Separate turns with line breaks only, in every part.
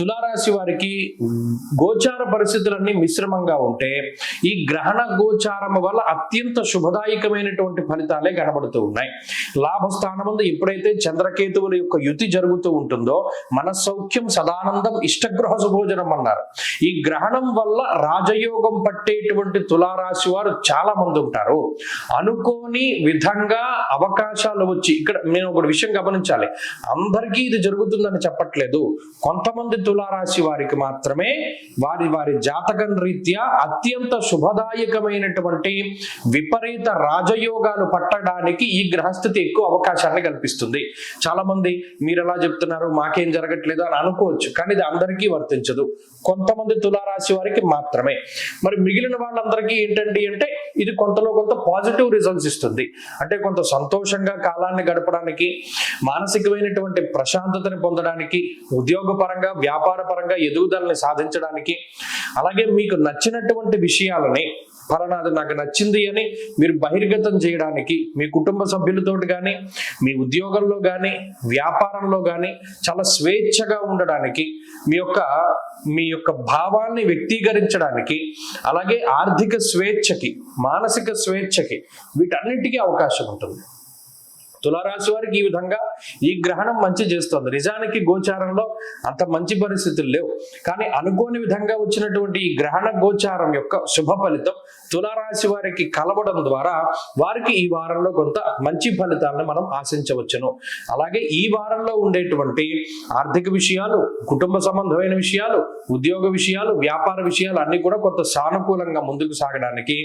తులారాశి వారికి గోచార పరిస్థితులన్నీ మిశ్రమంగా ఉంటే ఈ గ్రహణ గోచారం వల్ల అత్యంత శుభదాయకమైనటువంటి ఫలితాలే కనబడుతూ ఉన్నాయి. లాభస్థానమందు ఎప్పుడైతే చంద్రకేతువుల యొక్క యుతి జరుగుతూ ఉంటుందో మనస్సౌఖ్యం సదానందం ఇష్టగృహ సుభోజనం అన్నారు. ఈ గ్రహణం వల్ల రాజయోగం పట్టేటువంటి తులారాశి వారు చాలా మంది ఉంటారు. అనుకోని విధంగా అవకాశాలు వచ్చి, ఇక్కడ నేను ఒక విషయం గమనించాలి, అందరికీ ఇది జరుగుతుందని చెప్పట్లేదు. కొంతమంది తులారాశి వారికి మాత్రమే వారి జాతకం రీత్యా అత్యంత శుభదాయకమైనటువంటి విపరీత రాజయోగాలు పట్టడానికి ఈ గ్రహస్థితి ఎక్కువ అవకాశాన్ని కల్పిస్తుంది. చాలా మంది మీరు ఎలా చెప్తున్నారు, మాకేం జరగట్లేదు అని అనుకోవచ్చు, కానీ ఇది అందరికీ వర్తించదు. కొంతమంది తులారాశి వారికి మాత్రమే. మరి మిగిలిన వాళ్ళందరికీ ఏంటండి అంటే ఇది కొంతలో కొంత పాజిటివ్ రిజల్ట్స్ ఇస్తుంది. అంటే కొంత సంతోషంగా కాలాన్ని గడపడానికి, మానసికమైనటువంటి ప్రశాంతతని పొందడానికి, ఉద్యోగపరంగా వ్యాపార పరంగా ఎదుగుదలని సాధించడానికి, అలాగే మీకు నచ్చినటువంటి విషయాలని ఫలానాది నాకు నచ్చింది అని మీరు బహిర్గతం చేయడానికి, మీ కుటుంబ సభ్యులతోటి కానీ, మీ ఉద్యోగంలో కానీ, వ్యాపారంలో కానీ చాలా స్వేచ్ఛగా ఉండడానికి, మీ యొక్క భావాల్ని వ్యక్తీకరించడానికి, అలాగే ఆర్థిక స్వేచ్ఛకి, మానసిక స్వేచ్ఛకి, వీటన్నిటికీ అవకాశం ఉంటుంది. తులారాశి వారికి ఈ విధంగా ఈ గ్రహణం మంచి చేస్తుంది. నిజానికి గోచారంలో అంత మంచి పరిస్థితులు లేవు, కానీ అనుకోని విధంగా వచ్చినటువంటి ఈ గ్రహణ గోచారం యొక్క శుభ ఫలితం తులారాశి వారికి కలవడం ద్వారా వారికి ఈ వారంలో కొంత మంచి ఫలితాలను మనం ఆశించవచ్చును. అలాగే ఈ వారంలో ఉండేటువంటి ఆర్థిక విషయాలు, కుటుంబ సంబంధమైన విషయాలు, ఉద్యోగ విషయాలు, వ్యాపార విషయాలు అన్ని కూడా కొంత సానుకూలంగా ముందుకు సాగడానికి,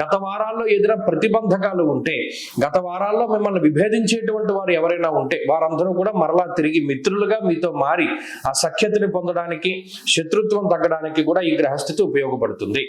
గత వారాల్లో ఏదైనా ప్రతిబంధకాలు ఉంటే, గత వారాల్లో మిమ్మల్ని విభేదించేటువంటి వారు ఎవరైనా ఉంటే వారందరూ కూడా మరలా తిరిగి మిత్రులుగా మీతో మారి ఆ సఖ్యతని పొందడానికి, శత్రుత్వం తగ్గడానికి కూడా ఈ గ్రహస్థితి ఉపయోగపడుతుంది.